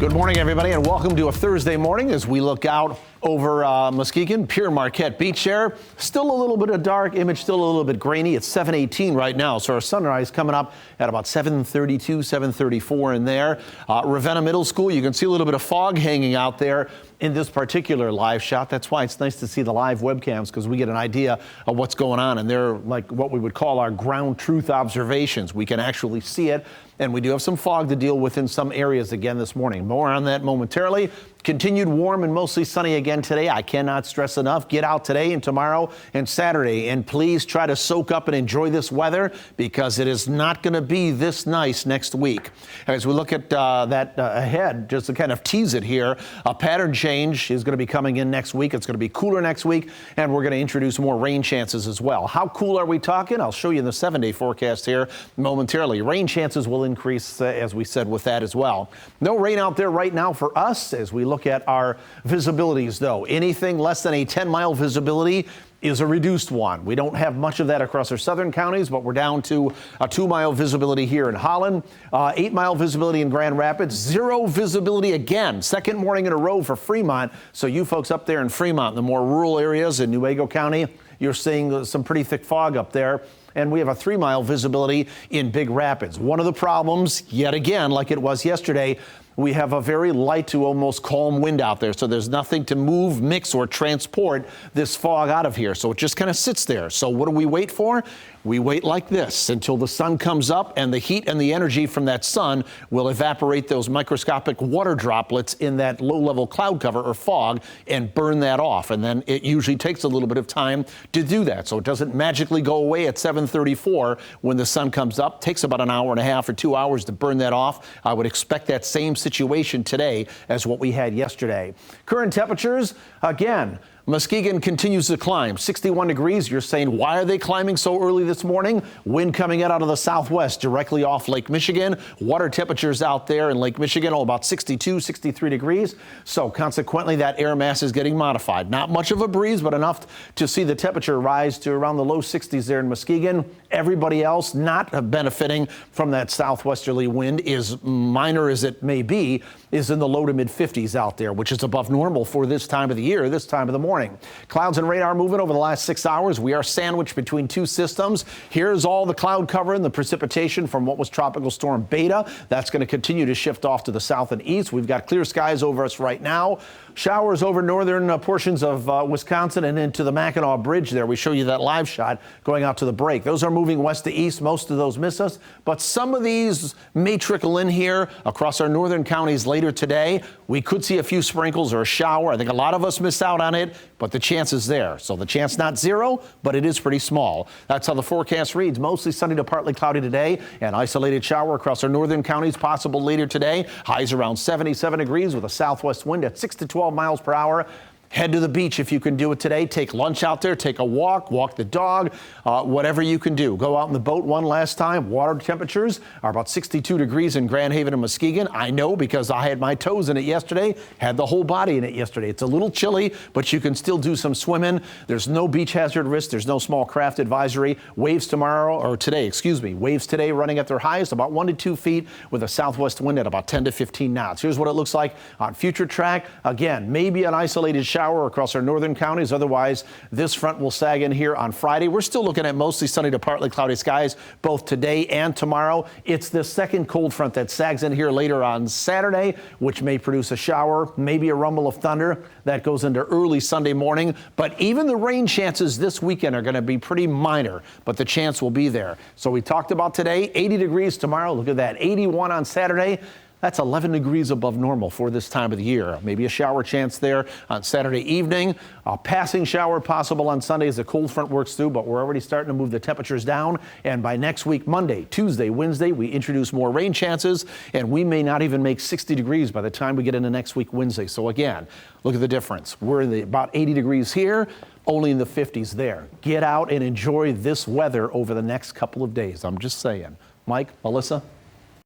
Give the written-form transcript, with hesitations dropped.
Good morning, everybody, and welcome to a Thursday morning as we look out over Muskegon, Pere Marquette Beach there. Still a little bit of dark image, still a little bit grainy. It's 7:18 right now, so our sunrise coming up at about 7:32, 7:34 in there. Ravenna Middle School, you can see a little bit of fog hanging out there in this particular live shot. That's why it's nice to see the live webcams, because we get an idea of what's going on, and they're like what we would call our ground truth observations. We can actually see it, and we do have some fog to deal with in some areas again this morning. More on that momentarily. Continued warm and mostly sunny again today. I cannot stress enough. Get out today and tomorrow and Saturday, and please try to soak up and enjoy this weather, because it is not going to be this nice next week. As we look at that ahead, just to kind of tease it here, a pattern change is going to be coming in next week. It's going to be cooler next week, and we're going to introduce more rain chances as well. How cool are we talking? I'll show you in the 7-day forecast here momentarily. Rain chances will increase, as we said, with that as well. No rain out there right now for us as we look at our visibilities, though. Anything less than a 10-mile visibility is a reduced one. We don't have much of that across our southern counties, but we're down to a 2-mile visibility here in Holland, 8-mile visibility in Grand Rapids, 0 visibility again, second morning in a row for Fremont. So you folks up there in Fremont, the more rural areas in Newaygo County, you're seeing some pretty thick fog up there. And we have a 3-mile visibility in Big Rapids. One of the problems, yet again, like it was yesterday, we have a very light to almost calm wind out there. So there's nothing to move, mix, or transport this fog out of here. So it just kind of sits there. So what do we wait for? We wait like this until the sun comes up, and the heat and the energy from that sun will evaporate those microscopic water droplets in that low-level cloud cover or fog and burn that off. And then it usually takes a little bit of time to do that. So it doesn't magically go away at 7:34 when the sun comes up. It takes about an hour and a half or 2 hours to burn that off. I would expect that same situation today as what we had yesterday. Current temperatures, again, Muskegon continues to climb, 61 degrees. You're saying, why are they climbing so early this morning? Wind coming in out of the southwest directly off Lake Michigan. Water temperatures out there in Lake Michigan, about 62, 63 degrees. So consequently, that air mass is getting modified. Not much of a breeze, but enough to see the temperature rise to around the low 60s there in Muskegon. Everybody else not benefiting from that southwesterly wind, is minor as it may be, is in the low to mid 50s out there, which is above normal for this time of the year, this time of the morning. Clouds and radar movement over the last 6 hours. We are sandwiched between two systems. Here's all the cloud cover and the precipitation from what was Tropical Storm Beta. That's going to continue to shift off to the south and east. We've got clear skies over us right now. Showers over northern portions of Wisconsin and into the Mackinac Bridge there. We show you that live shot going out to the break. Those are moving west to east. Most of those miss us, but some of these may trickle in here across our northern counties later today. We could see a few sprinkles or a shower. I think a lot of us miss out on it, but the chance is there. So the chance not 0, but it is pretty small. That's how the forecast reads. Mostly sunny to partly cloudy today. An isolated shower across our northern counties possible later today. Highs around 77 degrees with a southwest wind at 6 to 12 miles per hour. Head to the beach if you can do it today. Take lunch out there, take a walk the dog, whatever you can do. Go out in the boat one last time. Water temperatures are about 62 degrees in Grand Haven and Muskegon. I know because I had my toes in it yesterday, had the whole body in it yesterday. It's a little chilly, but you can still do some swimming. There's no beach hazard risk. There's no small craft advisory. Waves today running at their highest about 1 to 2 feet with a southwest wind at about 10 to 15 knots. Here's what it looks like on future track. Again, maybe an isolated shower across our northern counties. Otherwise, this front will sag in here on Friday. We're still looking at mostly sunny to partly cloudy skies both today and tomorrow. It's the second cold front that sags in here later on Saturday, which may produce a shower, maybe a rumble of thunder. That goes into early Sunday morning. But even the rain chances this weekend are going to be pretty minor, but the chance will be there. So we talked about today, 80 degrees tomorrow. Look at that, 81 on Saturday. That's 11 degrees above normal for this time of the year. Maybe a shower chance there on Saturday evening. A passing shower possible on Sunday as the cold front works through, but we're already starting to move the temperatures down. And by next week, Monday, Tuesday, Wednesday, we introduce more rain chances, and we may not even make 60 degrees by the time we get into next week, Wednesday. So again, look at the difference. We're in about 80 degrees here, only in the 50s there. Get out and enjoy this weather over the next couple of days. I'm just saying. Mike, Melissa?